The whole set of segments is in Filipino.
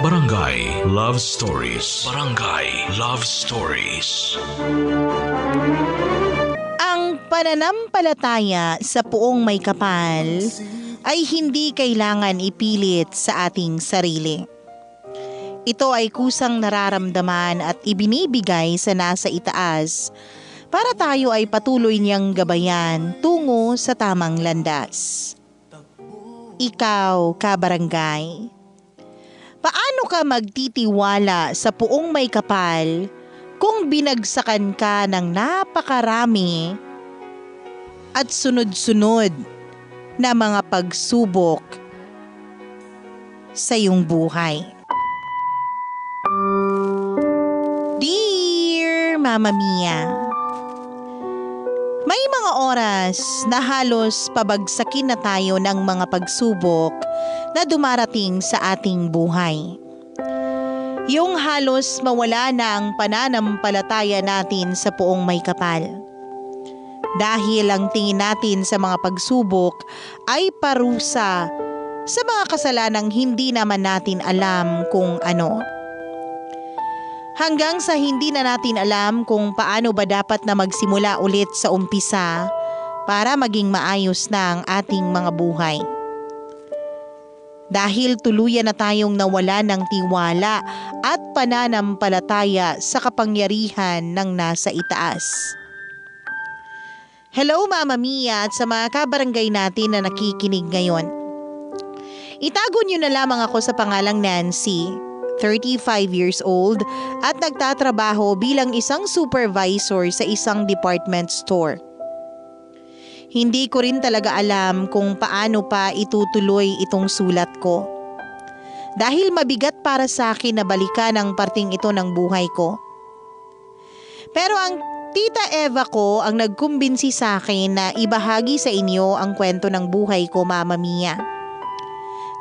Barangay Love Stories. Barangay Love Stories. Ang pananampalataya sa Poong May Kapal ay hindi kailangan ipilit sa ating sarili. Ito ay kusang nararamdaman at ibinibigay sa nasa itaas para tayo ay patuloy niyang gabayan tungo sa tamang landas. Ikaw, kabarangay, paano ka magtitiwala sa Poong May Kapal kung binagsakan ka ng napakarami at sunod-sunod na mga pagsubok sa iyong buhay? Dear Mama Mia, may mga oras na halos pabagsakin na tayo ng mga pagsubok na dumarating sa ating buhay. Yung halos mawala na ang pananampalataya natin sa Poong May Kapal. Dahil ang tingin natin sa mga pagsubok ay parusa sa mga kasalanang hindi naman natin alam kung ano. Hanggang sa hindi na natin alam kung paano ba dapat na magsimula ulit sa umpisa para maging maayos na ang ating mga buhay. Dahil tuluyan na tayong nawala ng tiwala at pananampalataya sa kapangyarihan ng nasa itaas. Hello Mama Mia at sa mga kabarangay natin na nakikinig ngayon. Itago niyo na lamang ako sa pangalang Nancy, 35 years old at nagtatrabaho bilang isang supervisor sa isang department store. Hindi ko rin talaga alam kung paano pa itutuloy itong sulat ko. Dahil mabigat para sa akin na balikan ang parting ito ng buhay ko. Pero ang Tita Eva ko ang nagkumbinsi sa akin na ibahagi sa inyo ang kwento ng buhay ko, Mama Mia.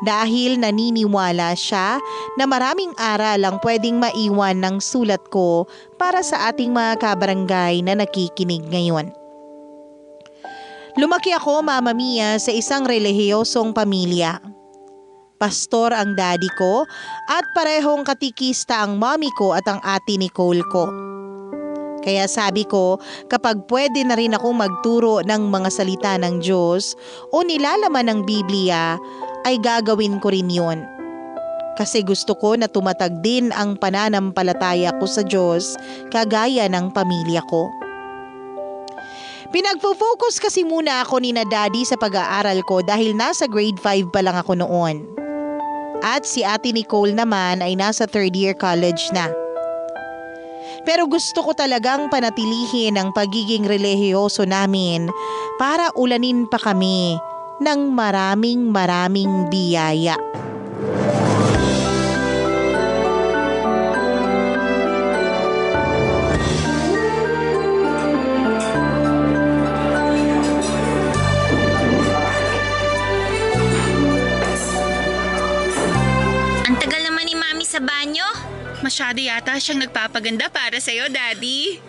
Dahil naniniwala siya na maraming aral ang pwedeng maiwan ng sulat ko para sa ating mga kabarangay na nakikinig ngayon. Lumaki ako, Mama Mia, sa isang relihiyosong pamilya. Pastor ang daddy ko at parehong katikista ang mommy ko at ang ate Nicole ko. Kaya sabi ko, kapag pwede na rin akong magturo ng mga salita ng Diyos o nilalaman ng Biblia, ay gagawin ko rin yun. Kasi gusto ko na tumatag din ang pananampalataya ko sa Diyos kagaya ng pamilya ko. Pinagpo-focus kasi muna ako ni na Daddy sa pag-aaral ko dahil nasa grade 5 pa lang ako noon. At si Ate Nicole naman ay nasa 3rd year college na. Pero gusto ko talagang panatilihin ang pagiging relihiyoso namin para ulanin pa kami ng maraming biyaya. Ang tagal naman ni Mami sa banyo. Masyado yata siyang nagpapaganda para sa'yo, Daddy.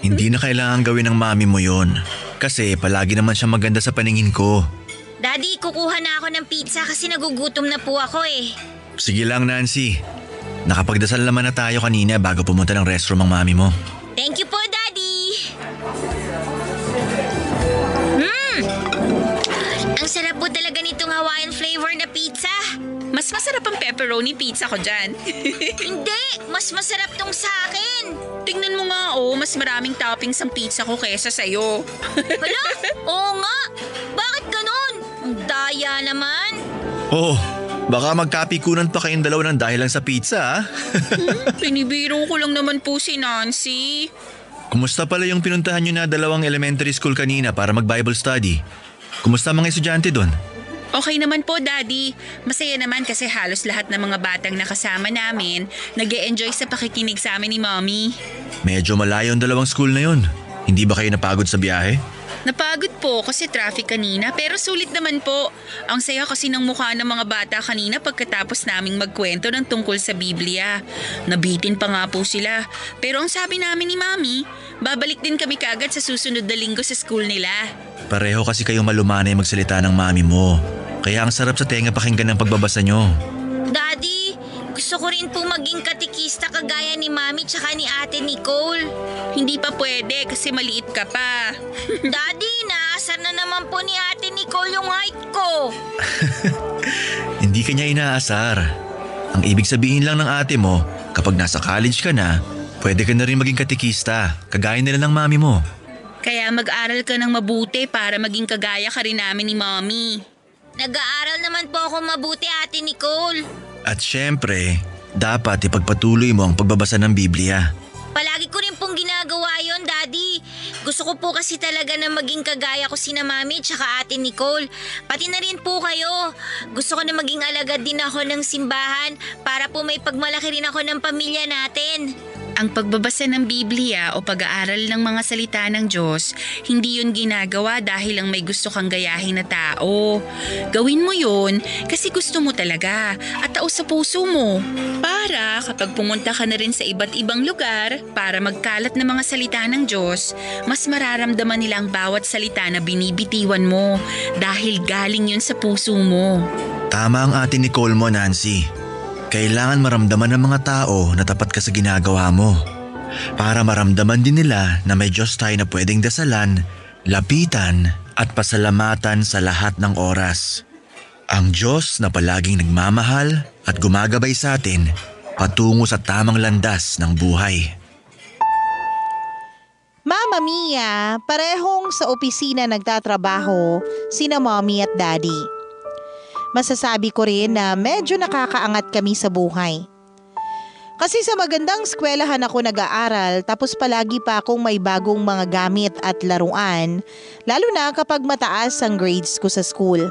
Hindi na kailangan gawin ng mami mo yon. Kasi palagi naman siya maganda sa paningin ko. Daddy, kukuha na ako ng pizza kasi nagugutom na po ako eh. Sige lang, Nancy. Nakapagdasal naman na tayo kanina bago pumunta ng restroom ang mami mo. Thank you po, Daddy. Ang sarap po talaga nitong Hawaiian flavor na pizza. Mas masarap ang pepperoni pizza ko dyan. Hindi, mas masarap tong sa akin. Tingnan mo nga mas maraming toppings ang pizza ko kesa sa'yo. Hala, oo nga. Bakit ganun? Ang daya naman. Oh, baka magkapikunan pa kayong dalawa ng dahil lang sa pizza, ha? Pinibiro ko lang naman po si Nancy. Kumusta pala yung pinuntahan nyo na dalawang elementary school kanina para mag-Bible study? Kumusta mga estudyante doon? Okay naman po, Daddy. Masaya naman kasi halos lahat ng mga batang nakasama namin nag-e-enjoy sa pakikinig sa amin ni Mommy. Medyo malayo ang dalawang school na yun. Hindi ba kayo napagod sa biyahe? Napagod po kasi traffic kanina pero sulit naman po. Ang saya kasi ng mukha ng mga bata kanina pagkatapos naming magkwento ng tungkol sa Biblia. Nabitin pa nga po sila. Pero ang sabi namin ni Mami, babalik din kami kaagad sa susunod na linggo sa school nila. Pareho kasi kayong malumanay magsalita ng mami mo. Kaya ang sarap sa tenga pakinggan ng pagbabasa nyo. Daddy, Gusto ko rin po maging katikista kagaya ni Mami tsaka ni Ate Nicole. Hindi pa pwede kasi maliit ka pa. Daddy, naasar na naman po ni Ate Nicole yung height ko. Hindi ka niya inaasar. Ang ibig sabihin lang ng ate mo, kapag nasa college ka na, pwede ka na rin maging katikista, kagaya nila ng mami mo. Kaya mag-aral ka ng mabuti para maging kagaya ka rin namin ni Mommy. Nag-aaral naman po ako mabuti, Ate Nicole. At syempre, dapat ipagpatuloy mo ang pagbabasa ng Biblia. Palagi ko rin pong ginagawa yon, Daddy. Gusto ko po kasi talaga na maging kagaya ko sina Mami tsaka Ate Nicole. Pati na rin po kayo. Gusto ko na maging alagad din ako ng simbahan para po may pagmalaki rin ako ng pamilya natin. Ang pagbabasa ng Biblia o pag-aaral ng mga salita ng Diyos, hindi yun ginagawa dahil lang may gusto kang gayahin na tao. Gawin mo yun kasi gusto mo talaga at taos sa puso mo. Para kapag pumunta ka na rin sa iba't ibang lugar para magkalat ng mga salita ng Diyos, mas mararamdaman nila ang bawat salita na binibitiwan mo dahil galing yun sa puso mo. Tama ang ate Nicole mo, Nancy. Kailangan maramdaman ng mga tao na tapat ka sa ginagawa mo. Para maramdaman din nila na may Diyos tayo na pwedeng dasalan, lapitan at pasalamatan sa lahat ng oras. Ang Diyos na palaging nagmamahal at gumagabay sa atin patungo sa tamang landas ng buhay. Mama Mia, parehong sa opisina nagtatrabaho sina Mommy at Daddy. Masasabi ko rin na medyo nakakaangat kami sa buhay. Kasi sa magandang eskwelahan ako nag-aaral tapos palagi pa akong may bagong mga gamit at laruan, lalo na kapag mataas ang grades ko sa school.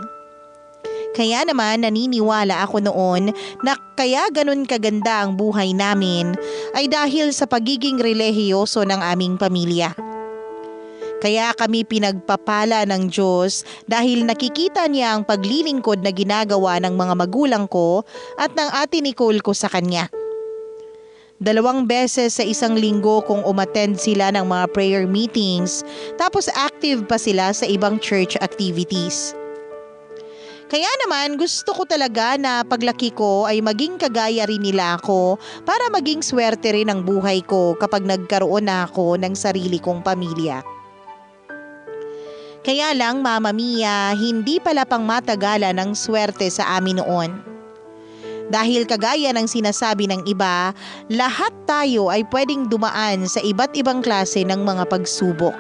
Kaya naman naniniwala ako noon na kaya ganun kaganda ang buhay namin ay dahil sa pagiging relihiyoso ng aming pamilya. Kaya kami pinagpapala ng Diyos dahil nakikita niya ang paglilingkod na ginagawa ng mga magulang ko at ng Ate Nicole ko sa kanya. 2 beses sa isang linggo kung umattend sila ng mga prayer meetings tapos active pa sila sa ibang church activities. Kaya naman gusto ko talaga na paglaki ko ay maging kagaya rin nila ako para maging swerte rin ang buhay ko kapag nagkaroon na ako ng sarili kong pamilya. Kaya lang Mama Mia, hindi pala pang matagalan ang swerte sa amin noon. Dahil kagaya ng sinasabi ng iba, lahat tayo ay pwedeng dumaan sa iba't ibang klase ng mga pagsubok.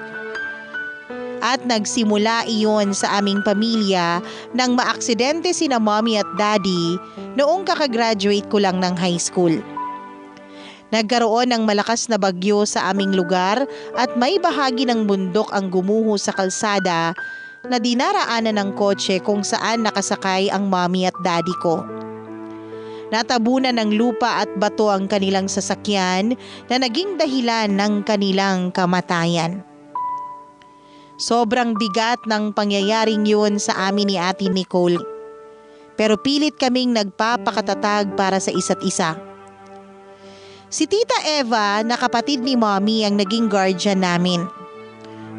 At nagsimula iyon sa aming pamilya nang maaksidente sina Mommy at Daddy noong kakagraduate ko lang ng high school. Nagkaroon ng malakas na bagyo sa aming lugar at may bahagi ng bundok ang gumuho sa kalsada na dinaraanan ng kotse kung saan nakasakay ang Mommy at Daddy ko. Natabunan ng lupa at bato ang kanilang sasakyan na naging dahilan ng kanilang kamatayan. Sobrang bigat ng pangyayaring yun sa amin ni Ate Nicole. Pero pilit kaming nagpapakatatag para sa isa't isa. Si Tita Eva na kapatid ni Mommy ang naging guardian namin.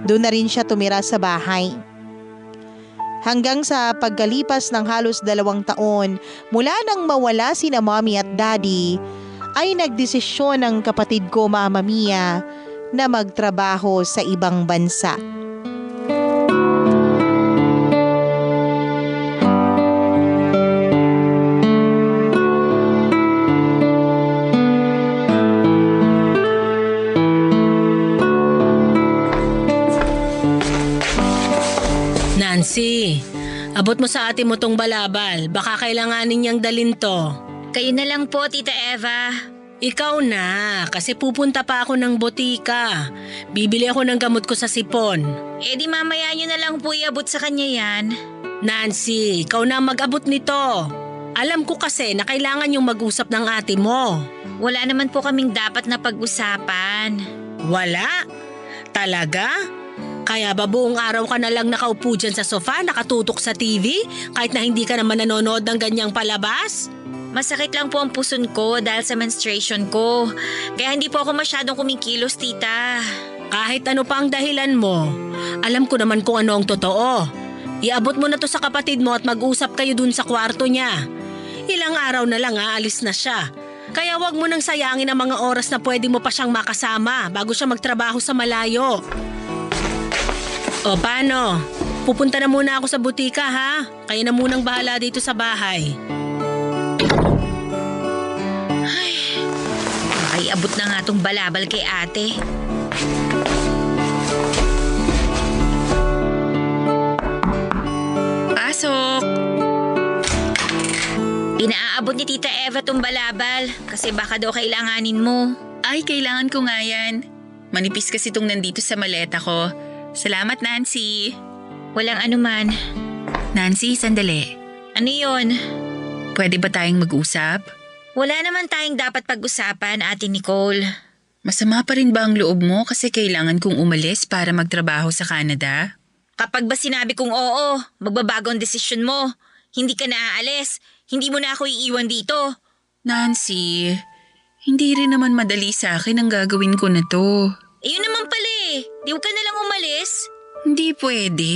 Doon na rin siya tumira sa bahay. Hanggang sa pagkalipas ng halos 2 taon mula nang mawala sina Mommy at Daddy, ay nagdesisyon ng kapatid ko Mama Mia na magtrabaho sa ibang bansa. Nancy, abot mo sa ate mo tong balabal. Baka kailanganin niyang dalin to. Kayo na lang po, Tita Eva. Ikaw na, kasi pupunta pa ako ng botika. Bibili ako ng gamot ko sa sipon. Eh di mamaya nyo na lang po iabot sa kanya yan. Nancy, ikaw na mag-abot nito. Alam ko kasi na kailangan yung mag-usap ng ate mo. Wala naman po kaming dapat na pag-usapan. Wala? Talaga? Kaya ba buong araw ka na lang nakaupo dyan sa sofa, nakatutok sa TV, kahit na hindi ka naman nanonood ng ganyang palabas? Masakit lang po ang puson ko dahil sa menstruation ko. Kaya hindi po ako masyadong kumikilos, tita. Kahit ano pa ang dahilan mo, alam ko naman kung ano ang totoo. Iabot mo na to sa kapatid mo at mag-usap kayo dun sa kwarto niya. Ilang araw na lang aalis na siya. Kaya wag mo nang sayangin ang mga oras na pwede mo pa siyang makasama bago siya magtrabaho sa malayo. O paano? Pupunta na muna ako sa butika ha? Kayo na munang bahala dito sa bahay. Ay, abot na nga tong balabal kay ate. Pasok! Inaabot ni Tita Eva tong balabal kasi baka daw kailanganin mo. Ay, kailangan ko nga yan. Manipis kasi itong nandito sa maleta ko. Salamat, Nancy. Walang anuman. Nancy, sandali. Ano yon? Pwede ba tayong mag-usap? Wala naman tayong dapat pag-usapan, Ate Nicole. Masama pa rin ba ang loob mo kasi kailangan kong umalis para magtrabaho sa Canada? Kapag ba sinabi kong oo, magbabago ang desisyon mo. Hindi ka na aalis. Hindi mo na ako iiwan dito. Nancy, hindi rin naman madali sa akin ang gagawin ko na to. Yun naman pala eh. Di ka na lang umalis. Hindi pwede.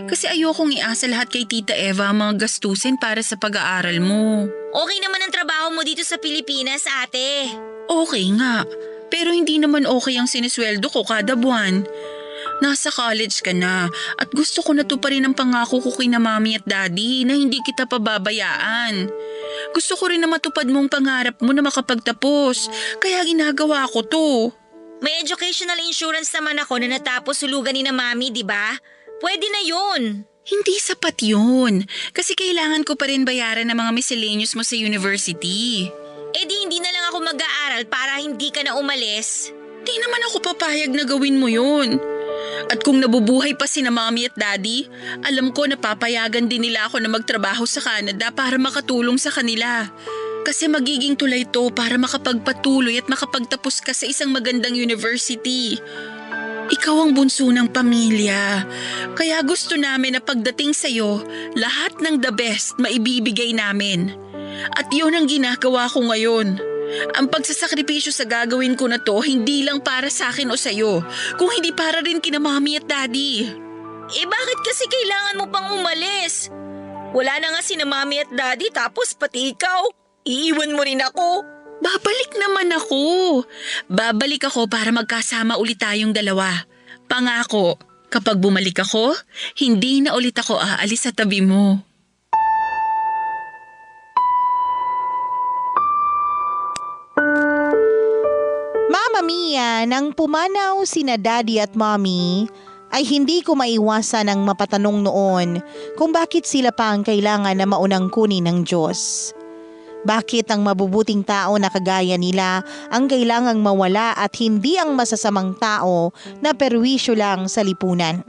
Kasi ayokong iasa lahat kay Tita Eva ang mga gastusin para sa pag-aaral mo. Okay naman ang trabaho mo dito sa Pilipinas, ate. Okay nga, pero hindi naman okay ang sinisweldo ko kada buwan. Nasa college ka na at gusto ko na to pa rin ang pangako ko kina mami at daddy na hindi kita pababayaan. Gusto ko rin na matupad mong pangarap mo na makapagtapos, kaya ginagawa ko to. May educational insurance naman ako na natapos hulugan ni na mami, di ba? Pwede na yun. Hindi sapat yun, kasi kailangan ko pa rin bayaran ng mga miscellaneous mo sa university. Eh di hindi na lang ako mag-aaral para hindi ka na umalis. Di naman ako papayag na gawin mo yun. At kung nabubuhay pa si na mami at daddy, alam ko na papayagan din nila ako na magtrabaho sa Canada para makatulong sa kanila. Kasi magiging tulay to para makapagpatuloy at makapagtapos ka sa isang magandang university. Ikaw ang bunso ng pamilya. Kaya gusto namin na pagdating sa'yo, lahat ng the best maibibigay namin. At yun ang ginagawa ko ngayon. Ang pagsasakripisyo sa gagawin ko na to, hindi lang para sa akin o sa'yo, kung hindi para rin kina mami at daddy. Eh bakit kasi kailangan mo pang umalis? Wala na nga si na mami at daddy tapos pati ikaw. Iiwan mo rin ako. Babalik naman ako. Babalik ako para magkasama ulit tayong dalawa. Pangako, kapag bumalik ako, hindi na ulit ako aalis sa tabi mo. Mama Mia, nang pumanaw sina Daddy at Mommy, ay hindi ko maiwasan ang mapatanong noon kung bakit sila pa ang kailangan na maunang kunin ng Diyos. Bakit ang mabubuting tao na kagaya nila ang kailangang mawala at hindi ang masasamang tao na perwisyo lang sa lipunan?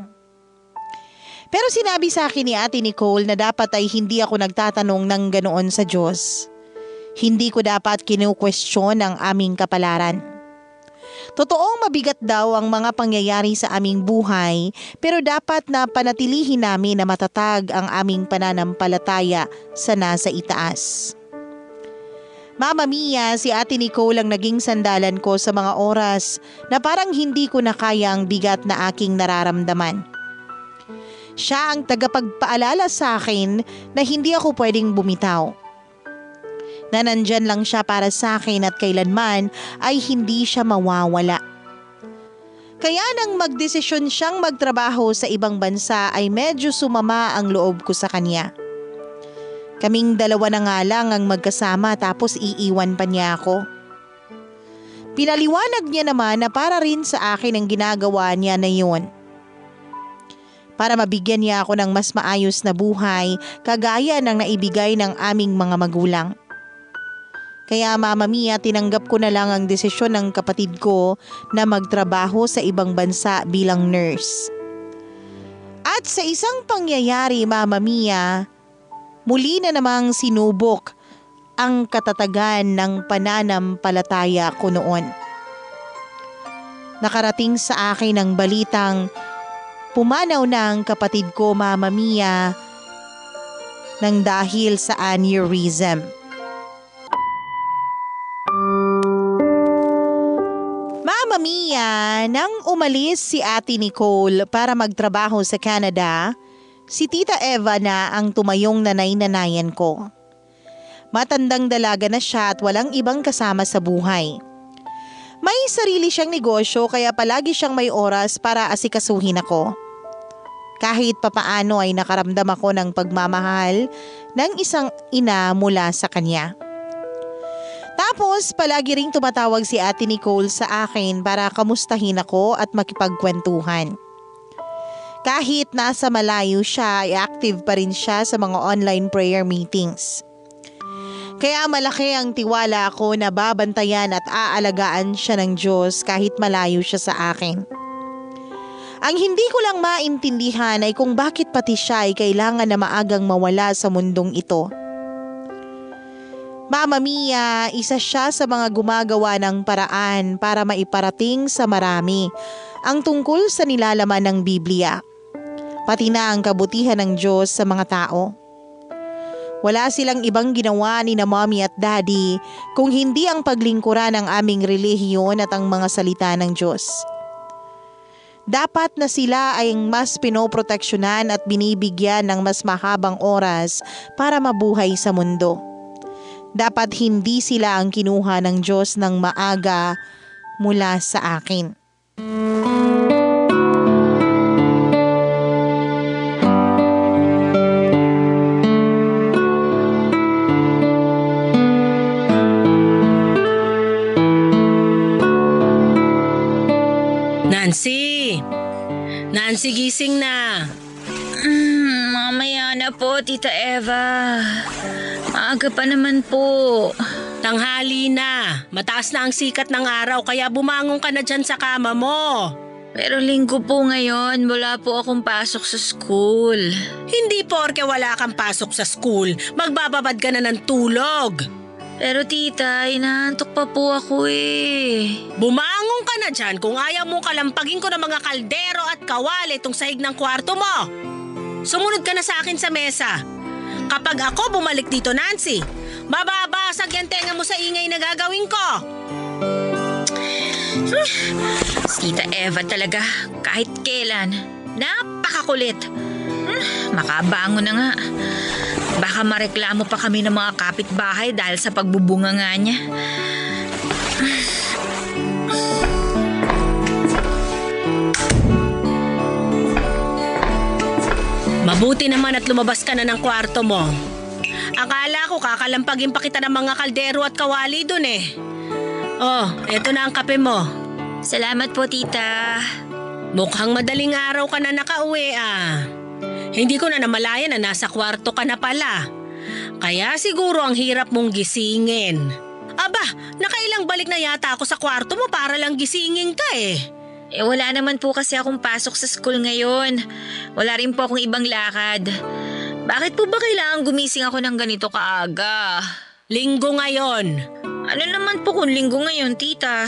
Pero sinabi sa akin ni Ate Nicole na dapat ay hindi ako nagtatanong ng ganoon sa Diyos. Hindi ko dapat kinu-question ang aming kapalaran. Totoong mabigat daw ang mga pangyayari sa aming buhay, pero dapat na panatilihin namin na matatag ang aming pananampalataya sa nasa itaas. Mama Mia, si Ate Nicole ang naging sandalan ko sa mga oras na parang hindi ko na kaya ang bigat na aking nararamdaman. Siya ang tagapagpaalala sa akin na hindi ako pwedeng bumitaw. Na nandyan lang siya para sa akin at kailanman ay hindi siya mawawala. Kaya nang magdesisyon siyang magtrabaho sa ibang bansa ay medyo sumama ang loob ko sa kanya. Kaming dalawa na nga lang ang magkasama tapos iiwan pa niya ako. Pinaliwanag niya naman na para rin sa akin ang ginagawa niya na yun. Para mabigyan niya ako ng mas maayos na buhay kagaya ng naibigay ng aming mga magulang. Kaya Mama Mia, tinanggap ko na lang ang desisyon ng kapatid ko na magtrabaho sa ibang bansa bilang nurse. At sa isang pangyayari Mama Mia, muli na namang sinubok ang katatagan ng pananampalataya ko noon. Nakarating sa akin ang balitang pumanaw na ang kapatid ko Mama Mia nang dahil sa aneurysm. Mama Mia, nang umalis si Ate Nicole para magtrabaho sa Canada, si Tita Eva na ang tumayong nanay-nanayan ko. Matandang dalaga na siya at walang ibang kasama sa buhay. May sarili siyang negosyo kaya palagi siyang may oras para asikasuhin ako. Kahit papaano ay nakaramdam ako ng pagmamahal ng isang ina mula sa kanya. Tapos palagi ring tumatawag si Ate Nicole sa akin para kamustahin ako at makipagkwentuhan. Kahit nasa malayo siya ay active pa rin siya sa mga online prayer meetings. Kaya malaki ang tiwala ko na babantayan at aalagaan siya ng Diyos kahit malayo siya sa akin. Ang hindi ko lang maintindihan ay kung bakit pati siya ay kailangan na maagang mawala sa mundong ito. Mama Mia, isa siya sa mga gumagawa ng paraan para maiparating sa marami ang tungkol sa nilalaman ng Biblia, pati na ang kabutihan ng Diyos sa mga tao. Wala silang ibang ginawa ni na Mommy at Daddy kung hindi ang paglingkuran ng aming relihiyon at ang mga salita ng Diyos. Dapat na sila ay mas pinoproteksyonan at binibigyan ng mas mahabang oras para mabuhay sa mundo. Dapat hindi sila ang kinuha ng Diyos ng maaga mula sa akin. Nancy! Nancy, gising na! Mamaya na po, Tita Eva. Maaga pa naman po. Tanghali na. Mataas na ang sikat ng araw kaya bumangon ka na dyan sa kama mo. Pero linggo po ngayon, wala po akong pasok sa school. Hindi porke wala kang pasok sa school, magbababad ka na ng tulog. Pero tita, inaantok pa po ako eh. Bumangon ka na dyan kung ayaw mo kalampagin ko ng mga kaldero at kawali itong sahig ng kwarto mo. Sumunod ka na sa akin sa mesa. Kapag ako bumalik dito, Nancy, mababasag yung tenga mo sa ingay na gagawin ko. Si Tita Eva talaga, kahit kailan, napakakulit. Makabango na nga. Baka mareklamo pa kami ng mga kapitbahay dahil sa pagbubunga nga niya. Mabuti naman at lumabas ka na ng kwarto mo. Akala ko kakalampagin pa kita ng mga kaldero at kawali dun eh. Oh, eto na ang kape mo. Salamat po, tita. Mukhang madaling araw ka na nakauwi ah. Hindi ko na namalayan na nasa kwarto ka na pala. Kaya siguro ang hirap mong gisingin. Aba, nakailang balik na yata ako sa kwarto mo para lang gisingin ka eh. Wala naman po kasi akong pasok sa school ngayon. Wala rin po akong ibang lakad. Bakit po ba kailangan gumising ako ng ganito kaaga? Linggo ngayon. Ano naman po kung linggo ngayon, tita?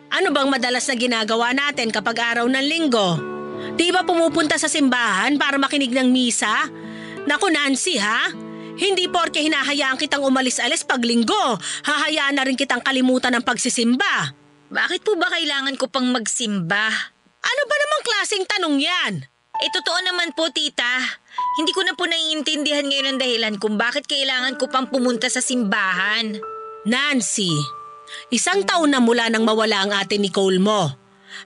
Ano bang madalas na ginagawa natin kapag araw ng linggo? Di ba pumupunta sa simbahan para makinig ng misa? Naku Nancy ha? Hindi porke hinahayaan kitang umalis-alis pag linggo, hahayaan na rin kitang kalimutan ng pagsisimba. Bakit po ba kailangan ko pang magsimba? Ano ba namang klaseng tanong yan? Totoo naman po, tita. Hindi ko na po naiintindihan ngayon ang dahilan kung bakit kailangan ko pang pumunta sa simbahan. Nancy, 1 taon na mula nang mawala ang ate Nicole mo.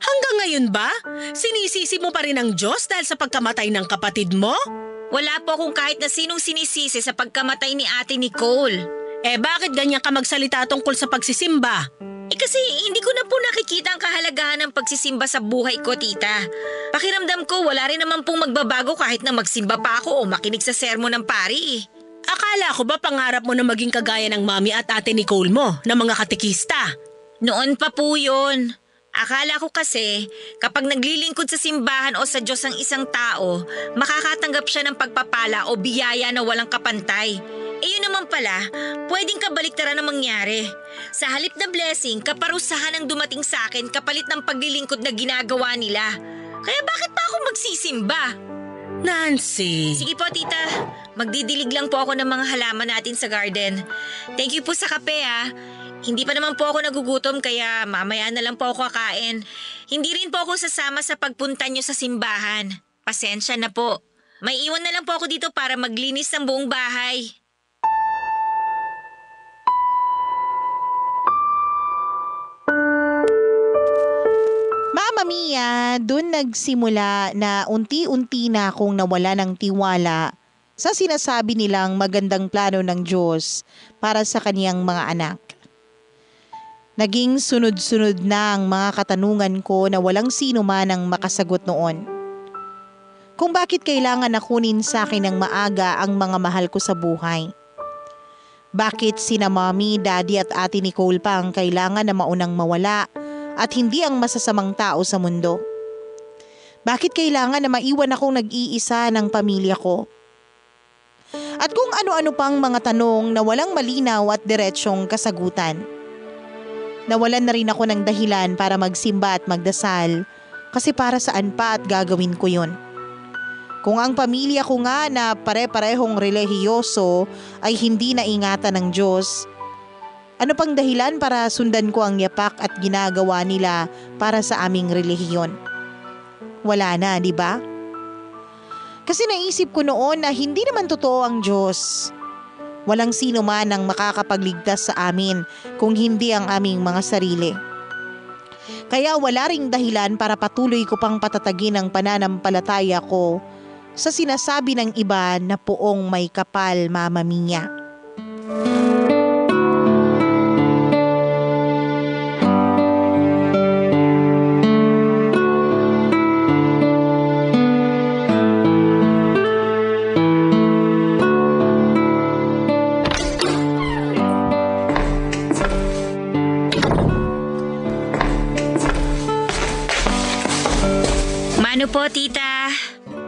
Hanggang ngayon ba? Sinisisi mo pa rin ang Diyos dahil sa pagkamatay ng kapatid mo? Wala po akong kahit na sinong sinisisi sa pagkamatay ni Ate Nicole. Bakit ganyan ka magsalita tungkol sa pagsisimba? Kasi hindi ko na po nakikita ang kahalagahan ng pagsisimba sa buhay ko, tita. Pakiramdam ko wala rin naman pong magbabago kahit na magsimba pa ako o makinig sa sermon ng pari. Akala ko ba pangarap mo na maging kagaya ng mami at ate Nicole mo na mga katekista? Noon pa po yun. Akala ko kasi kapag naglilingkod sa simbahan o sa Diyos ang isang tao, makakatanggap siya ng pagpapala o biyaya na walang kapantay. Yun naman pala, pwedeng kabaliktaran na mangyari. Sa halip na blessing, kaparusahan ang dumating sa akin kapalit ng paglilingkod na ginagawa nila. Kaya bakit pa ako magsisimba? Nancy! Sige po, tita. Magdidilig lang po ako ng mga halaman natin sa garden. Thank you po sa kape ha. Hindi pa naman po ako nagugutom kaya mamaya na lang po ako kakain. Hindi rin po ako sasama sa pagpunta nyo sa simbahan. Pasensya na po. May iwan na lang po ako dito para maglinis ng buong bahay. Mia, dun nagsimula na unti-unti na akong nawala ng tiwala sa sinasabi nilang magandang plano ng Diyos para sa kaniyang mga anak. Naging sunod-sunod na ang mga katanungan ko na walang sino man ang makasagot noon. Kung bakit kailangan na kunin sa akin ng maaga ang mga mahal ko sa buhay. Bakit sina Mommy, Daddy at Ate Nicole pa ang kailangan na maunang mawala at hindi ang masasamang tao sa mundo? Bakit kailangan na maiwan akong nag-iisa ng pamilya ko? At kung ano-ano pang mga tanong na walang malinaw at diretsyong kasagutan. Nawalan na rin ako ng dahilan para magsimba at magdasal kasi para saan pa at gagawin ko yun. Kung ang pamilya ko nga na pare-parehong relihiyoso ay hindi naingatan ng Diyos, ano pang dahilan para sundan ko ang yapak at ginagawa nila para sa aming relihiyon? Wala na, di ba? Kasi naisip ko noon na hindi naman totoo ang Diyos. Walang sino man ang makakapagligtas sa amin kung hindi ang aming mga sarili. Kaya wala ring dahilan para patuloy ko pang patatagin ang pananampalataya ko sa sinasabi ng iba na poong may kapal, Mama Mia. Mano po, tita?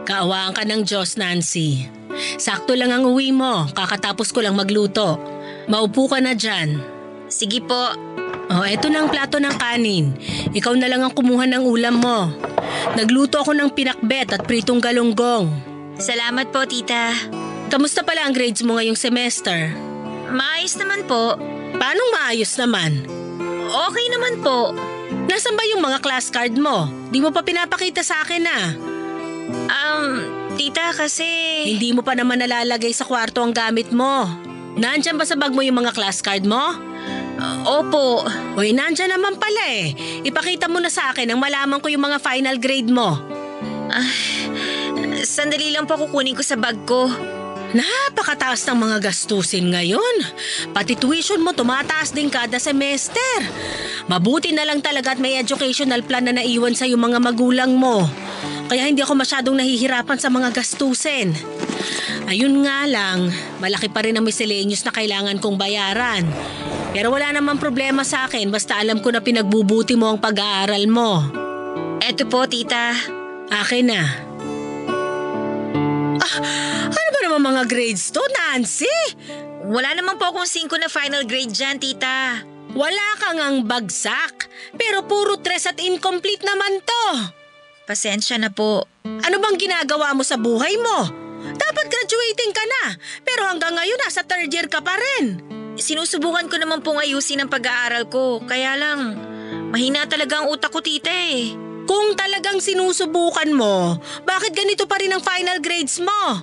Kaawaan ka ng Diyos, Nancy. Sakto lang ang uwi mo, kakatapos ko lang magluto. Maupo ka na dyan. Sige po. Oh, eto na ang plato ng kanin. Ikaw na lang ang kumuha ng ulam mo. Nagluto ako ng pinakbet at pritong galunggong. Salamat po, tita. Kamusta pala ang grades mo ngayong semester? Maayos naman po. Paanong maayos naman? Okay naman po. Nasaan ba yung mga class card mo? Di mo pa pinapakita sa akin ah. Tita kasi... Hindi mo pa naman nalalagay sa kwarto ang gamit mo. Nandyan ba sa bag mo yung mga class card mo? Opo. Uy, nandyan naman pala eh. Ipakita mo na sa akin nang malaman ko yung mga final grade mo. Sandali lang po kukunin ko sa bag ko. Napakataas ng mga gastusin ngayon. Pati tuition mo tumataas din kada semester. Mabuti na lang talaga at may educational plan na naiwan sa yung mga magulang mo. Kaya hindi ako masyadong nahihirapan sa mga gastusin. Ayun nga lang, malaki pa rin ang miscellaneous na kailangan kong bayaran. Pero wala namang problema sa akin basta alam ko na pinagbubuti mo ang pag-aaral mo. Eto po, tita. Akin na. Ano ba naman mga grades to, Nancy? Wala naman po akong 5 na final grade dyan, tita. Wala kang ang bagsak, pero puro 3 at incomplete naman to. Pasensya na po. Ano bang ginagawa mo sa buhay mo? Dapat graduating ka na, pero hanggang ngayon nasa 3rd year ka pa rin. Sinusubukan ko naman pong ayusin ang pag-aaral ko, kaya lang mahina talaga ang utak ko, tita eh. Kung talagang sinusubukan mo, bakit ganito pa rin ang final grades mo?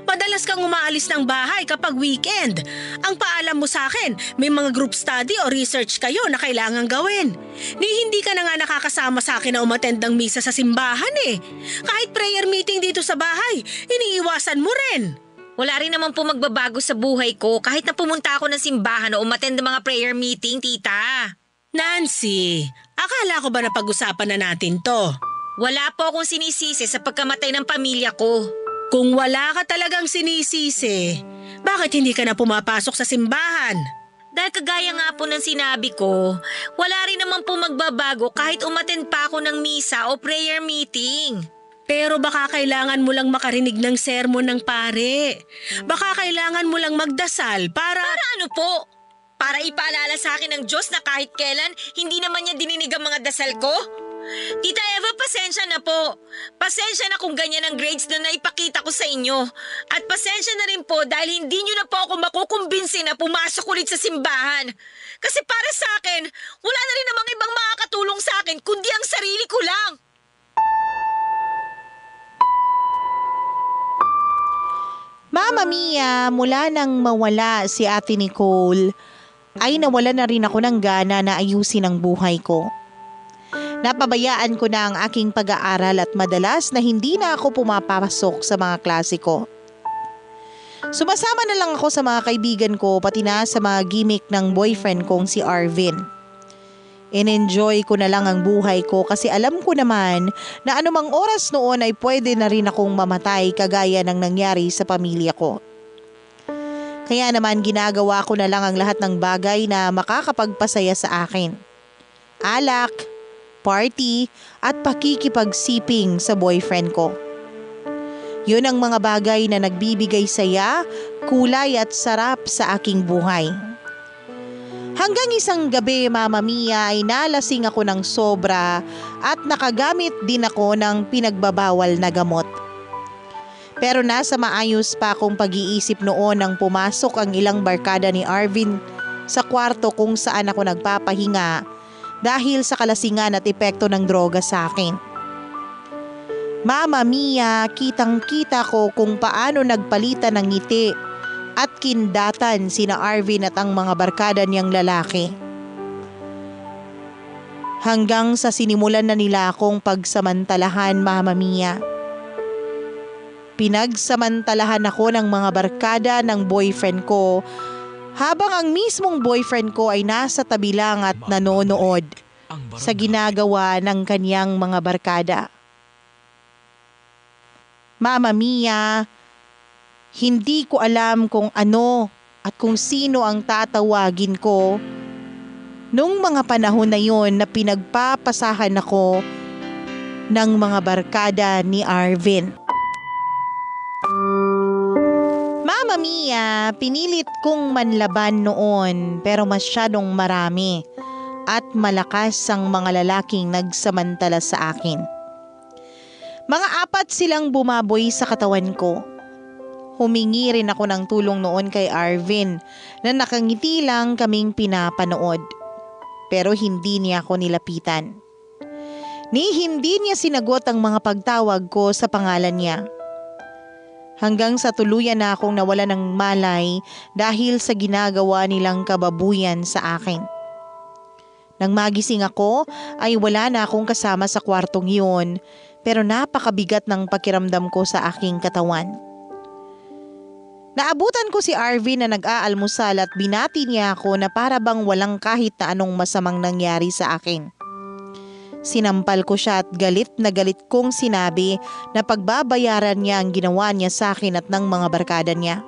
Madalas kang umaalis ng bahay kapag weekend. Ang paalam mo sa akin, may mga group study o research kayo na kailangan gawin. Hindi ka na nga nakakasama sa akin na umattend ng misa sa simbahan eh. Kahit prayer meeting dito sa bahay, iniiwasan mo rin. Wala rin naman po magbabago sa buhay ko kahit na pumunta ako ng simbahan o umattend ng mga prayer meeting, tita. Nancy, akala ko ba na pag-usapan na natin to? Wala po akong sinisisi sa pagkamatay ng pamilya ko. Kung wala ka talagang sinisisi, bakit hindi ka na pumapasok sa simbahan? Dahil kagaya nga po ng sinabi ko, wala rin naman po magbabago kahit umattend pa ako ng misa o prayer meeting. Pero baka kailangan mo lang makarinig ng sermon ng pare. Baka kailangan mo lang magdasal para... Para ano po? Para ipaalala sa akin ng Diyos na kahit kailan, hindi naman niya dininig ang mga dasal ko? Tita Eva, pasensya na po. Pasensya na kung ganyan ang grades na naipakita ko sa inyo. At pasensya na rin po dahil hindi nyo na po ako makukumbinsi na pumasok ulit sa simbahan. Kasi para sa akin, wala na rin namang ibang makakatulong sa akin kundi ang sarili ko lang. Mama Mia, mula nang mawala si Ate Nicole, ay nawala na rin ako ng gana na ayusin ang buhay ko. Napabayaan ko na ang aking pag-aaral at madalas na hindi na ako pumapasok sa mga klase ko. Sumasama na lang ako sa mga kaibigan ko pati na sa mga gimmick ng boyfriend kong si Arvin. In-enjoy ko na lang ang buhay ko kasi alam ko naman na anumang oras noon ay pwede na rin akong mamatay kagaya ng nangyari sa pamilya ko. Kaya naman ginagawa ko na lang ang lahat ng bagay na makakapagpasaya sa akin. Alak, party at pakikipagsiping sa boyfriend ko. Yun ang mga bagay na nagbibigay saya, kulay at sarap sa aking buhay. Hanggang isang gabi, Mama Mia, ay nalasing ako ng sobra at nakagamit din ako ng pinagbabawal na gamot. Pero nasa maayos pa akong pag-iisip noon nang pumasok ang ilang barkada ni Arvin sa kwarto kung saan ako nagpapahinga dahil sa kalasingan at epekto ng droga sa akin. Mama Mia, kitang-kita ko kung paano nagpalitan ng ngiti at kindatan sina Arvin at ang mga barkada niyang lalaki. Hanggang sa sinimulan na nila akong pagsamantalahan, Mama Mia. Pinagsamantalahan ako ng mga barkada ng boyfriend ko habang ang mismong boyfriend ko ay nasa tabi lang at nanonood sa ginagawa ng kaniyang mga barkada. Mama Mia, hindi ko alam kung ano at kung sino ang tatawagin ko nung mga panahon na yon na pinagpapasahan ako ng mga barkada ni Arvin. Mama Mia, pinilit kong manlaban noon pero masyadong marami at malakas ang mga lalaking nagsamantala sa akin. Mga 4 silang bumaboy sa katawan ko. Humingi rin ako ng tulong noon kay Arvin na nakangiti lang kaming pinapanood. Pero hindi niya ako nilapitan. Hindi niya sinagot ang mga pagtawag ko sa pangalan niya. Hanggang sa tuluyan na akong nawala ng malay dahil sa ginagawa nilang kababuyan sa akin. Nang magising ako ay wala na akong kasama sa kwartong yun pero napakabigat ng pakiramdam ko sa aking katawan. Naabutan ko si Arvin na nag-aalmusal at binati niya ako na para bang walang kahit na anong masamang nangyari sa akin. Sinampal ko siya at galit na galit kong sinabi na pagbabayaran niya ang ginawa niya sa akin at ng mga barkada niya.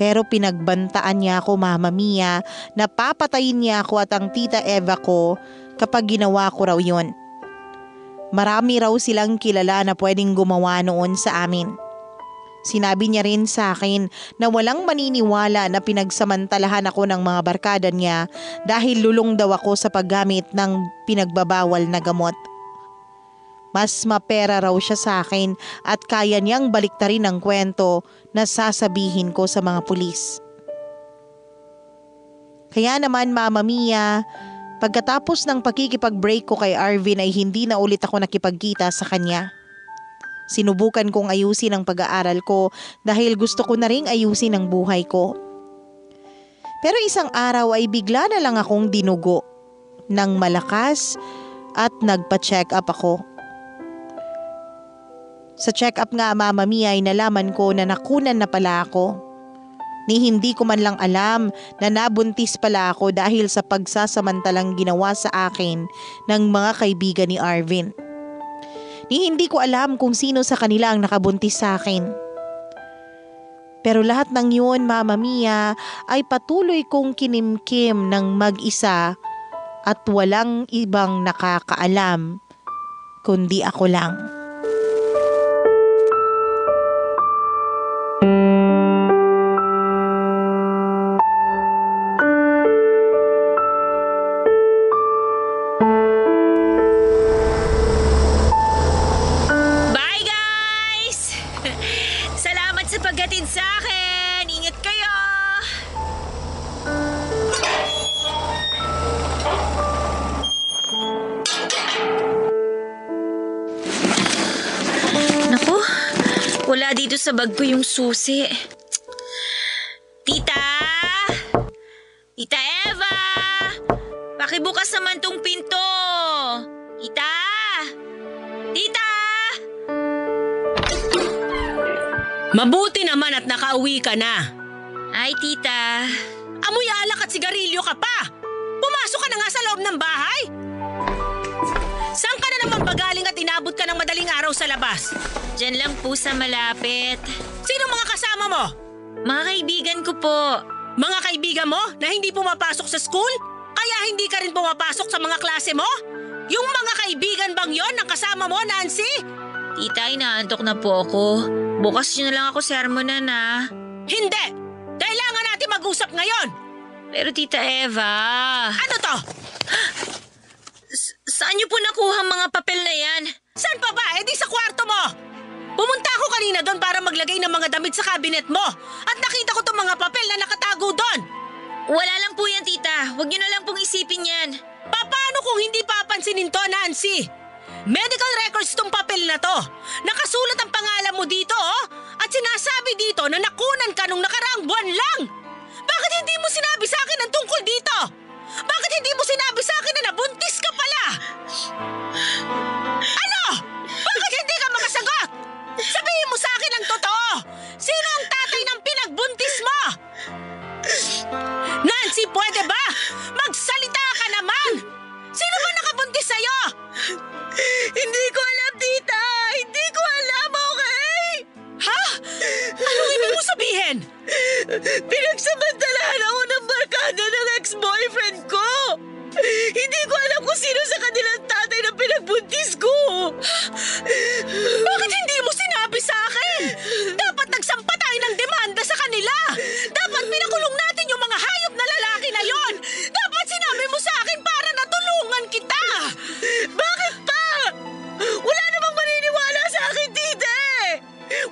Pero pinagbantaan niya ako, Mama Mia, na papatayin niya ako at ang tita Eva ko kapag ginawa ko raw yun. Marami raw silang kilala na pwedeng gumawa noon sa amin. Sinabi niya rin sa akin na walang maniniwala na pinagsamantalahan ako ng mga barkada niya dahil lulong daw ako sa paggamit ng pinagbabawal na gamot. Mas mapera raw siya sa akin at kaya niyang baliktarin ang kwento na sasabihin ko sa mga pulis. Kaya naman, Mama Mia, pagkatapos ng pakikipag-break ko kay Arvin ay hindi na ulit ako nakipagkita sa kanya. Sinubukan kong ayusin ang pag-aaral ko dahil gusto ko na ring ayusin ang buhay ko. Pero isang araw ay bigla na lang akong dinugo ng malakas at nagpa-check up ako. Sa check up nga, Mama Mia, ay nalaman ko na nakunan na pala ako. Hindi ko man lang alam na nabuntis pala ako dahil sa pagsasamantalang ginawa sa akin ng mga kaibigan ni Arvin. Hindi ko alam kung sino sa kanila ang nakabuntis sa akin. Pero lahat ng yun, Mama Mia, ay patuloy kong kinimkim ng mag-isa at walang ibang nakakaalam kundi ako lang. Wala dito sa bag ko yung susi. Tita! Tita Eva! Pakibukas naman tong pinto. Tita! Tita! Mabuti naman at nakauwi ka na. Ay, tita. Amoy alak at sigarilyo ka pa. Pumasok ka na nga sa loob ng bahay. Saan ka na naman bagaling at inabot ka ng madaling araw sa labas? Diyan lang po sa malapit. Sino mga kasama mo? Mga kaibigan ko po. Mga kaibigan mo na hindi pumapasok sa school? Kaya hindi ka rin pumapasok sa mga klase mo? Yung mga kaibigan bang yon ang kasama mo, Nancy? Tita, inaantok na po ako. Bukas nyo na lang ako sermonan na. Hindi! Kailangan natin mag-usap ngayon! Pero Tita Eva... Ano to? Saan nyo po nakuha ang mga papel na yan? Saan pa ba? Eh di sa kwarto mo! Pumunta ako kanina doon para maglagay ng mga damit sa cabinet mo at nakita ko itong mga papel na nakatago doon. Wala lang po yan, tita. Huwag nyo na lang pong isipin yan. Paano kung hindi papansinin to, Nancy? Medical records tong papel na to. Nakasulat ang pangalan mo dito, oh. At sinasabi dito na nakunan ka nung nakaraang buwan lang. Bakit hindi mo sinabi sa akin ang tungkol dito? Bakit hindi mo sinabi sa akin na nabuntis ka pala? Ano? Bakit hindi ka makasagot? Sabihin mo sa akin ang totoo. Sino ang tatay ng pinagbuntis mo? Nancy, pwede ba? Magsalita ka naman! Sino ba nakabuntis sa'yo? Hindi ko alam, tita. Hindi ko alam, okay? Ha? Anong ibig mo sabihin? Pinagsamantalahan ako ng barkada ng ex-boyfriend ko. Hindi ko alam kung sino sa kanilang tatay na pinagbuntis ko. Bakit hindi mo sinabi sa akin? Dapat nagsampa tayo ng demanda sa kanila. Dapat pinakulong natin yung mga hayop na lalaki na yon. Dapat sinabi mo sa akin para natulungan kita. Bakit pa? Wala namang maniniwala sa akin, tita eh.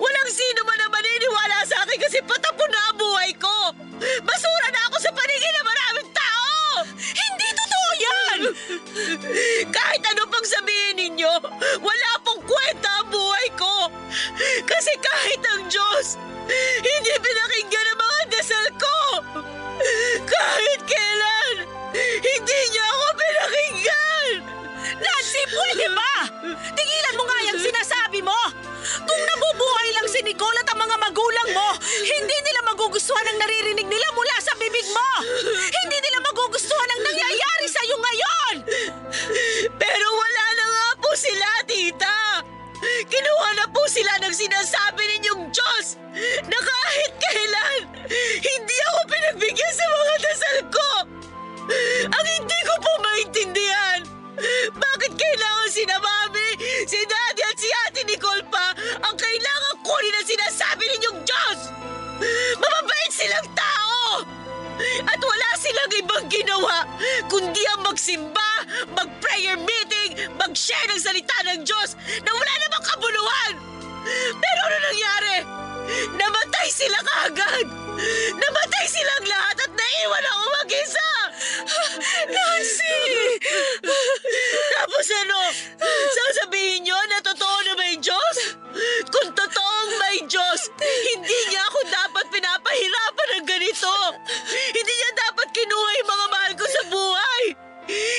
Walang sino man ang maniniwala sa akin kasi patapon na ang buhay ko. Basura na ako sa paningin ng maraming tao. Hindi totoo yan! Kahit ano pang sabihin ninyo, wala pong kwenta ang buhay ko. Kasi kahit ang Diyos, hindi pinakinggan ang mga dasal ko. Kahit kailan, hindi niya ako pinakinggan. Nancy, pwede ba? Tigilan mo nga yung sinasabi mo. Kung nabubuhay lang si Nicole at ang mga magulang mo, hindi nila magugustuhan ang naririnig nila mula sa bibig mo. Hindi nila magugustuhan ang nangyayari sa'yo ngayon. Pero wala na nga po sila, tita. Kinuha na po sila ng sinasabi ninyong Diyos na kahit kailan, hindi ako pinagbigyan sa mga dasal ko. Ang hindi ko po maintindihan, bakit kailangan si na Mami, si Daddy at si Ate Nicole pa ang kailangan kunin ang sinasabi ninyong Diyos? Mababait silang tao! At wala silang ibang ginawa kundi ang magsimba, mag-prayer meeting, mag-share ng salita ng Diyos na wala namang kabuluhan! Pero ano nangyari? Namatay sila kaagad! Namatay silang lahat at naiwan ako mag-isa! Nancy! Tapos ano? Sasabihin nyo na totoo na may Diyos? Kung totoong may Diyos, hindi niya ako dapat pinapahirapan ng ganito. Hindi niya dapat kinuha yung mga mahal ko sa buhay.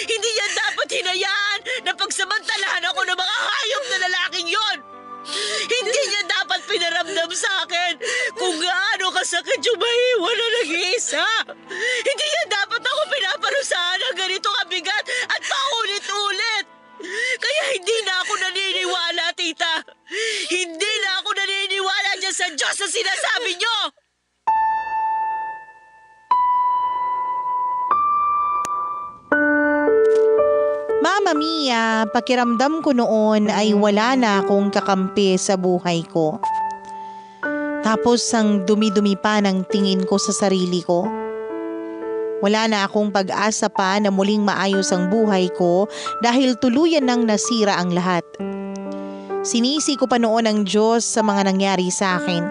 Hindi niya dapat hinayaan na pagsamantalahan ako ng mga hayop na lalaking yon. Hindi niya dapat pinaramdam sa akin kung gaano kasakit yung mahiwan na nag-iisa. Hindi niya dapat ako pinaparusahan ng ganito kabigat at paulit-ulit. Kaya hindi na ako naniniwala, tita. Hindi na ako naniniwala dyan sa Diyos na sinasabi niyo. Mama Mia, pakiramdam ko noon ay wala na akong kakampi sa buhay ko. Tapos ang dumi-dumi pa ng tingin ko sa sarili ko. Wala na akong pag-asa pa na muling maayos ang buhay ko dahil tuluyan nang nasira ang lahat. Sinisi ko pa noon ang Diyos sa mga nangyari sa akin.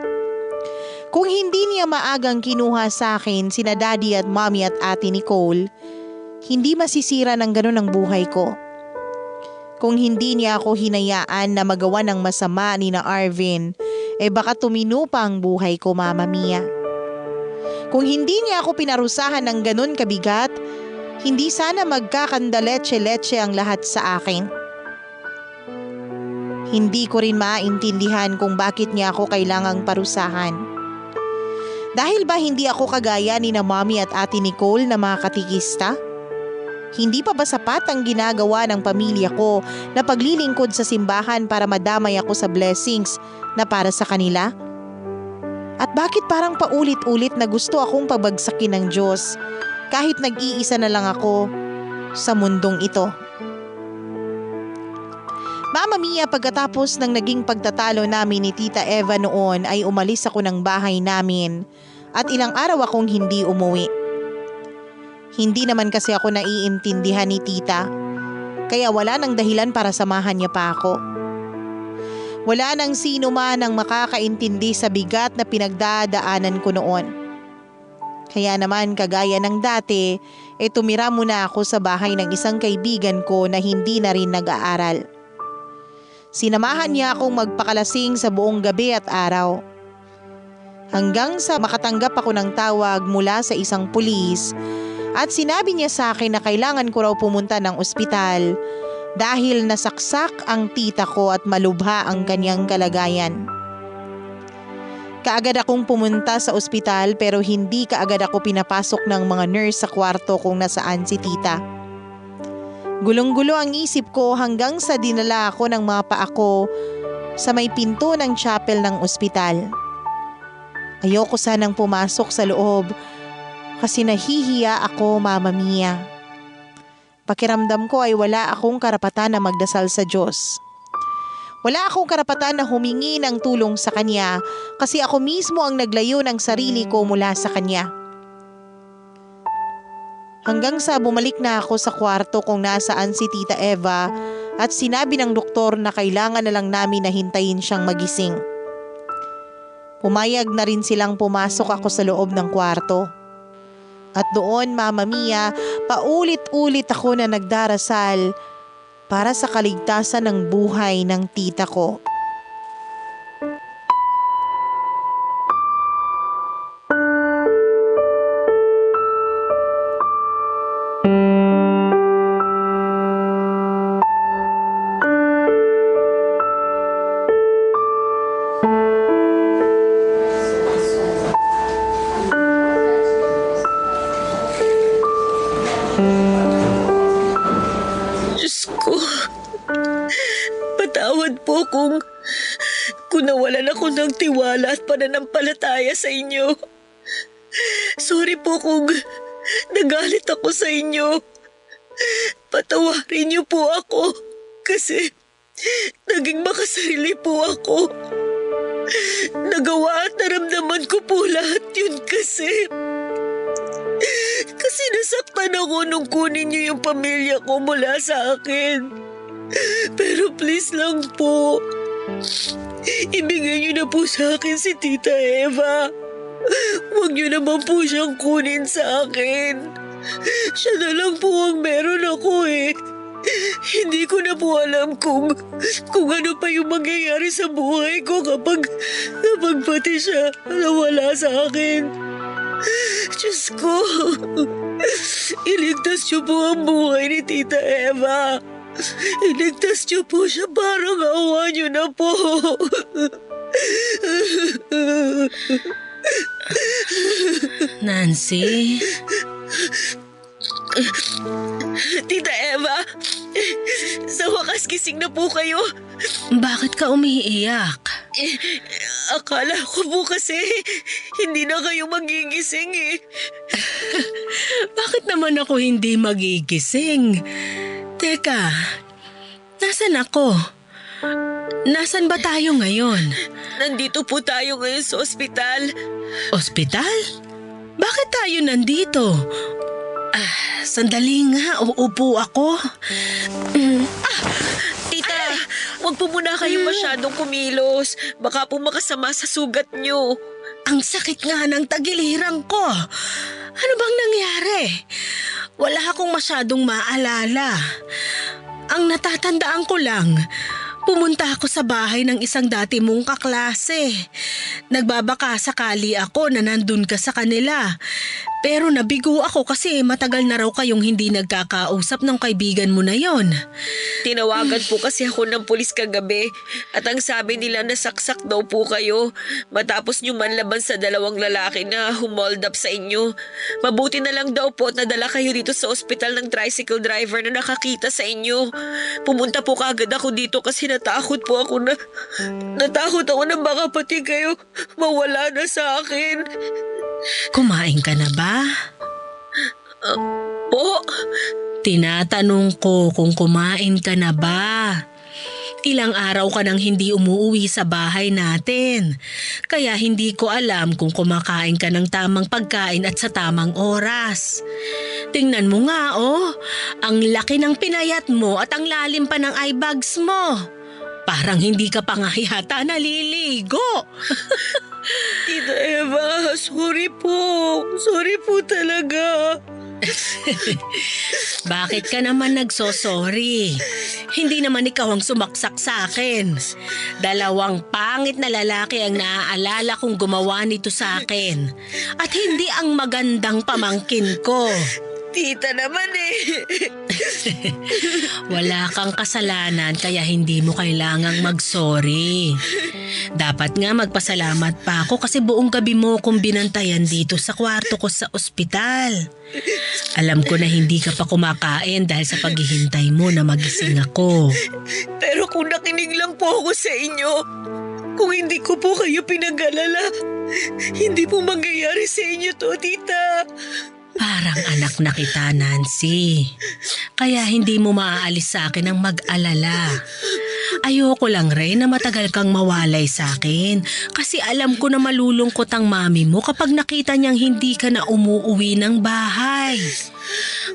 Kung hindi niya maagang kinuha sa akin sina Daddy at Mommy at Ate Nicole, hindi masisira ng ganun ang buhay ko. Kung hindi niya ako hinayaan na magawa ng masama ni na Arvin, baka tumino pa ang buhay ko, Mama Mia. Kung hindi niya ako pinarusahan ng ganun kabigat, Hindi sana magkakandaletse-letse ang lahat sa akin. Hindi ko rin maintindihan kung bakit niya ako kailangang parusahan. Dahil ba hindi ako kagaya ni na Mommy at Ate Nicole na mga katikista? Hindi pa ba sapat ang ginagawa ng pamilya ko na paglilingkod sa simbahan para madamay ako sa blessings na para sa kanila? At bakit parang paulit-ulit na gusto akong pabagsakin ng Diyos kahit nag-iisa na lang ako sa mundong ito? Mama Mia, pagkatapos ng naging pagtatalo namin ni Tita Eva noon ay umalis ako ng bahay namin at ilang araw akong hindi umuwi. Hindi naman kasi ako naiintindihan ni Tita, kaya wala nang dahilan para samahan niya pa ako. Wala nang sino man ang makakaintindi sa bigat na pinagdadaanan ko noon. Kaya naman kagaya ng dati, tumira muna ako sa bahay ng isang kaibigan ko na hindi na rin nag-aaral. Sinamahan niya akong magpakalasing sa buong gabi at araw. Hanggang sa makatanggap ako ng tawag mula sa isang pulis at sinabi niya sa akin na kailangan ko raw pumunta ng ospital dahil nasaksak ang tita ko at malubha ang kanyang kalagayan. Kaagad akong pumunta sa ospital pero hindi kaagad ako pinapasok ng mga nurse sa kwarto kung nasaan si tita. Gulong-gulo ang isip ko hanggang sa dinala ako ng mga paa ko sa may pinto ng chapel ng ospital. Ayoko sanang pumasok sa loob kasi nahihiya ako, Mama Mia. Pakiramdam ko ay wala akong karapatan na magdasal sa Diyos. Wala akong karapatan na humingi ng tulong sa Kanya kasi ako mismo ang naglayo ng sarili ko mula sa Kanya. Hanggang sa bumalik na ako sa kwarto kung nasaan si Tita Eva at sinabi ng doktor na kailangan na lang namin na hintayin siyang magising. Pumayag na rin silang pumasok ako sa loob ng kwarto. At doon, Mama Mia, paulit-ulit ako na nagdarasal para sa kaligtasan ng buhay ng tita ko. Diyos ko, patawad po kung nawalan ako ng tiwala at pananampalataya sa inyo. Sorry po kung nagalit ako sa inyo. Patawarin niyo po ako kasi naging makasarili po ako. Nagawa at naramdaman ko po lahat yun kasi nasaktan ako nung kunin niyo yung pamilya ko mula sa akin. Pero please lang po, ibigay niyo na po sa akin si Tita Eva. Huwag niyo naman po siyang kunin sa akin. Siya na lang po ang meron ako eh. Hindi ko na po alam kung ano pa yung mangyayari sa buhay ko kapag pati siya nawala sa akin. Diyos ko, iligtas niyo po ang buhay ni Tita Eva. Iligtas niyo po siya, parang awa niyo na po. Nancy? Tita Eva, sa wakas gising na po kayo. Bakit ka umiiyak? Akala ko po kasi hindi na kayo magigising eh. Bakit naman ako hindi magigising? Teka, nasan ako? Nasan ba tayo ngayon? Nandito po tayo ngayon sa ospital. Ospital? Bakit tayo nandito? Sandali nga, uupo ako. Tita, huwag po muna kayong masyadong kumilos. Baka po makasama sa sugat nyo. Ang sakit nga ng tagiliran ko. Ano bang nangyari? Wala akong masyadong maalala. Ang natatandaan ko lang, pumunta ako sa bahay ng isang dati mong kaklase. Nagbabaka sakali ako na nandun ka sa kanila. Pero nabigo ako kasi matagal na raw kayong hindi nagkakausap ng kaibigan mo na yon. Tinawagan po kasi ako ng pulis kagabi at ang sabi nila nasaksak daw po kayo matapos nyo manlaban sa dalawang lalaki na humold up sa inyo. Mabuti na lang daw po at nadala kayo dito sa ospital ng tricycle driver na nakakita sa inyo. Pumunta po kagad ako dito kasi natakot ako na baka pati kayo mawala na sa akin. Kumain ka na ba? Po? Tinatanong ko kung kumain ka na ba. Ilang araw ka nang hindi umuwi sa bahay natin. Kaya hindi ko alam kung kumakain ka ng tamang pagkain at sa tamang oras. Tingnan mo nga ang laki ng pinayat mo at ang lalim pa ng eye bags mo. Parang hindi ka pa nga yata naliligo. Tita Eva, sorry po. Sorry po talaga. Bakit ka naman nagsosorry? Hindi naman ikaw ang sumaksak sa akin. 2 pangit na lalaki ang naaalala kong gumawa nito sa akin. At hindi ang magandang pamangkin ko. Tita naman Wala kang kasalanan kaya hindi mo kailangang mag-sorry. Dapat nga magpasalamat pa ako kasi buong gabi mo kong binantayan dito sa kwarto ko sa ospital. Alam ko na hindi ka pa kumakain dahil sa paghihintay mo na magising ako. Pero kung nakinig lang po ako sa inyo, kung hindi ko po kayo pinag-alala, hindi po mangyayari sa inyo to, tita. Parang anak na kita, Nancy. Kaya hindi mo maaalis sa akin ang mag-alala. Ayoko lang rin na matagal kang mawalay sa akin kasi alam ko na malulungkot ang mami mo kapag nakita niyang hindi ka na umuuwi ng bahay.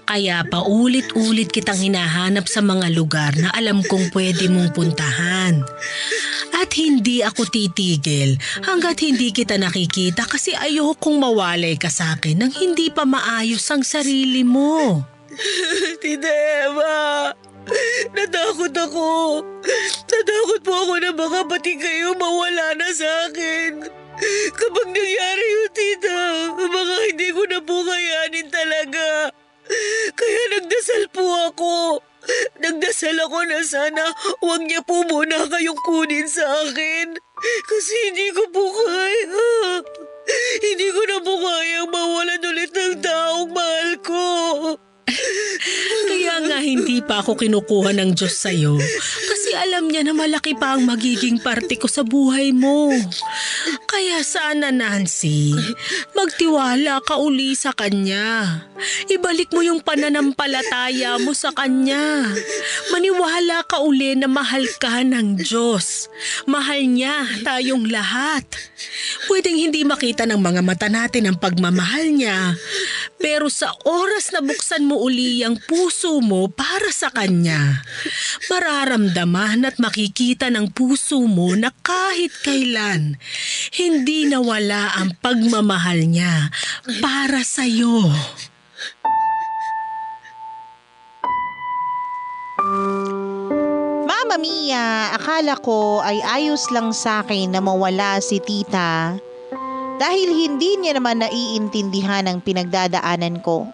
Kaya paulit-ulit kitang hinahanap sa mga lugar na alam kong pwede mong puntahan. At hindi ako titigil hanggat hindi kita nakikita kasi ayokong mawalay ka sa akin nang hindi pa maayos ang sarili mo. Tita Eva, natakot ako. Natakot po ako na baka pati kayo mawala na sa akin. Kapag nangyari yun, tita, baka hindi ko na po kayanin talaga. Kaya nagdasal po ako. Nagdasal ako na sana huwag niya po muna kayong kunin sa akin. Kasi hindi ko po kaya. Hindi ko na po kayang mawalan ulit ng taong mahal ko. Kaya nga hindi pa ako kinukuha ng Diyos sa'yo kasi alam niya na malaki pa ang magiging parte ko sa buhay mo. Kaya sana, Nancy, magtiwala ka uli sa Kanya. Ibalik mo yung pananampalataya mo sa Kanya. Maniwala ka uli na mahal ka ng Diyos. Mahal niya tayong lahat. Pwedeng hindi makita ng mga mata natin ang pagmamahal niya, pero sa oras na buksan mo uli ang puso mo para sa Kanya, mararamdaman at makikita ng puso mo na kahit kailan, hindi nawala ang pagmamahal niya para sa'yo. Mama Mia, akala ko ay ayos lang sa akin na mawala si tita dahil hindi niya naman naiintindihan ang pinagdadaanan ko.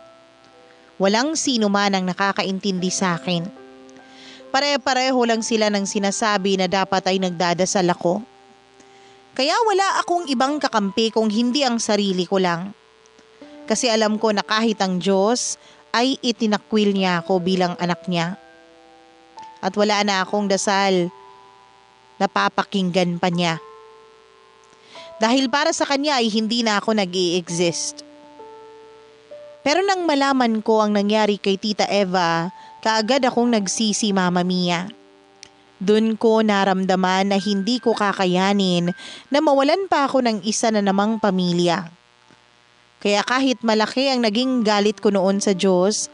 Walang sino man ang nakakaintindi sa akin. Pare-pareho lang sila ng sinasabi na dapat ay nagdadasal ako. Kaya wala akong ibang kakampi kung hindi ang sarili ko lang. Kasi alam ko na kahit ang Diyos ay itinakwil niya ako bilang anak niya. At wala na akong dasal na papakinggan pa niya. Dahil para sa kanya ay hindi na ako nag-i-exist. Pero nang malaman ko ang nangyari kay Tita Eva, kaagad akong nagsisi, Mama Mia. Doon ko naramdaman na hindi ko kakayanin na mawalan pa ako ng isa na namang pamilya. Kaya kahit malaki ang naging galit ko noon sa Diyos,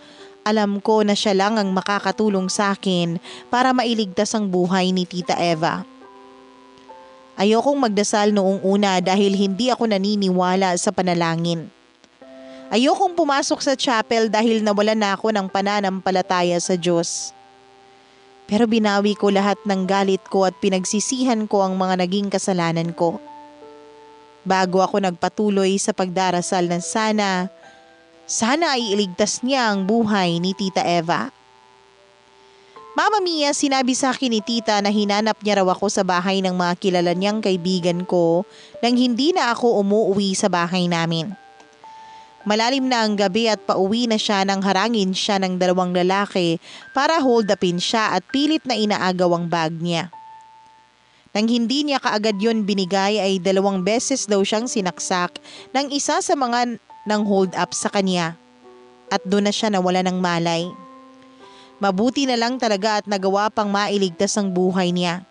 alam ko na siya lang ang makakatulong sa akin para mailigtas ang buhay ni Tita Eva. Ayokong magdasal noong una dahil hindi ako naniniwala sa panalangin. Ayokong pumasok sa chapel dahil nawalan na ako ng pananampalataya sa Diyos. Pero binawi ko lahat ng galit ko at pinagsisihan ko ang mga naging kasalanan ko. Bago ako nagpatuloy sa pagdarasal na sana Sana ay iligtas niya ang buhay ni Tita Eva. Mama Mia, sinabi sa akin ni Tita na hinanap niya raw ako sa bahay ng mga kilala niyang kaibigan ko nang hindi na ako umuwi sa bahay namin. Malalim na ang gabi at pauwi na siya nang harangin siya ng dalawang lalaki para hold upin siya at pilit na inaagaw ang bag niya. Nang hindi niya kaagad yun binigay ay 2 beses daw siyang sinaksak ng isa sa mga nang hold up sa kanya at doon na siya nawala ng malay. Mabuti na lang talaga at nagawa pang mailigtas ang buhay niya.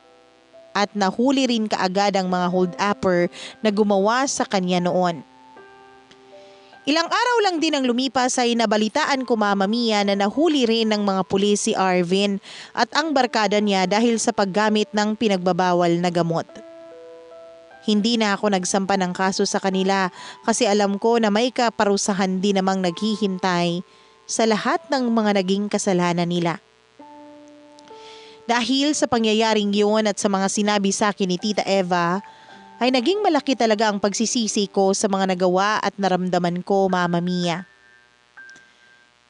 At nahuli rin kaagad ang mga hold-upper na gumawa sa kanya noon. Ilang araw lang din ang lumipas ay nabalitaan ko, Mama Mia, na nahuli rin ng mga pulis si Arvin at ang barkada niya dahil sa paggamit ng pinagbabawal na gamot. Hindi na ako nagsampa ng kaso sa kanila kasi alam ko na may kaparusahan din namang naghihintay sa lahat ng mga naging kasalanan nila. Dahil sa pangyayaring yun at sa mga sinabi sa akin ni Tita Eva, ay naging malaki talaga ang pagsisisi ko sa mga nagawa at naramdaman ko, Mama Mia.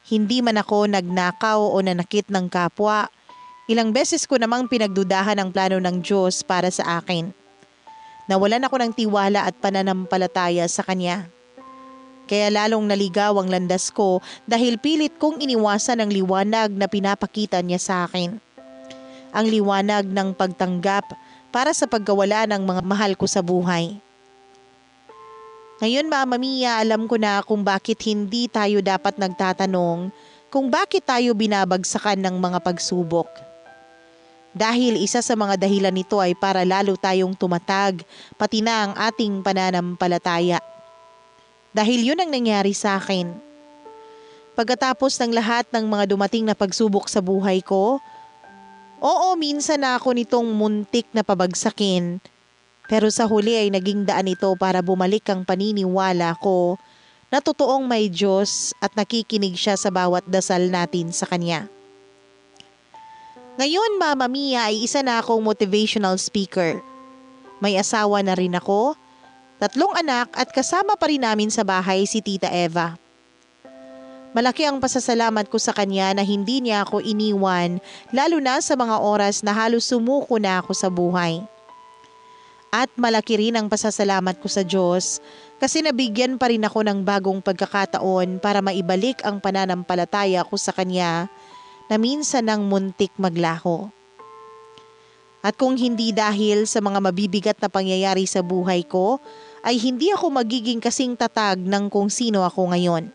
Hindi man ako nagnakaw o nanakit ng kapwa, ilang beses ko namang pinagdudahan ang plano ng Diyos para sa akin. Nawalan ako ng tiwala at pananampalataya sa Kanya. Kaya lalong naligaw ang landas ko dahil pilit kong iniwasan ang liwanag na pinapakita niya sa akin. Ang liwanag ng pagtanggap para sa pagkawala ng mga mahal ko sa buhay. Ngayon, Mama Mia, alam ko na kung bakit hindi tayo dapat nagtatanong kung bakit tayo binabagsakan ng mga pagsubok. Dahil isa sa mga dahilan nito ay para lalo tayong tumatag, pati na ang ating pananampalataya. Dahil yun ang nangyari sa akin. Pagkatapos ng lahat ng mga dumating na pagsubok sa buhay ko, oo, minsan na ako nitong muntik na pabagsakin, pero sa huli ay naging daan ito para bumalik ang paniniwala ko na totoong may Diyos at nakikinig siya sa bawat dasal natin sa Kanya. Ngayon, Mama Mia, ay isa na akong motivational speaker. May asawa na rin ako, 3 anak at kasama pa rin namin sa bahay si Tita Eva. Malaki ang pasasalamat ko sa kanya na hindi niya ako iniwan lalo na sa mga oras na halos sumuko na ako sa buhay. At malaki rin ang pasasalamat ko sa Diyos kasi nabigyan pa rin ako ng bagong pagkakataon para maibalik ang pananampalataya ko sa Kanya na minsan nang muntik maglaho. At kung hindi dahil sa mga mabibigat na pangyayari sa buhay ko, ay hindi ako magiging kasing tatag ng kung sino ako ngayon.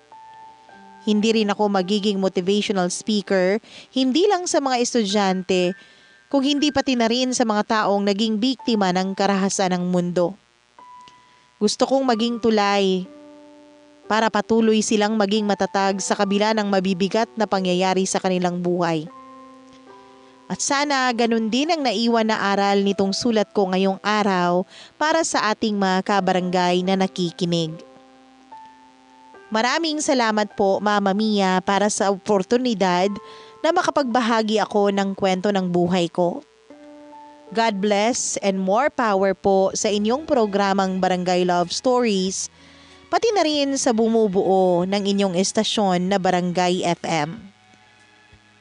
Hindi rin ako magiging motivational speaker, hindi lang sa mga estudyante, kung hindi pati na rin sa mga taong naging biktima ng karahasan ng mundo. Gusto kong maging tulay para patuloy silang maging matatag sa kabila ng mabibigat na pangyayari sa kanilang buhay. At sana ganun din ang naiwan na aral nitong sulat ko ngayong araw para sa ating mga kabarangay na nakikinig. Maraming salamat po, Mama Mia, para sa oportunidad na makapagbahagi ako ng kwento ng buhay ko. God bless and more power po sa inyong programang Barangay Love Stories, pati na rin sa bumubuo ng inyong estasyon na Barangay FM.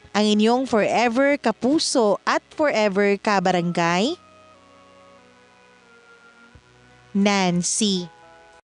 Ang inyong forever kapuso at forever kabarangay, Nancy.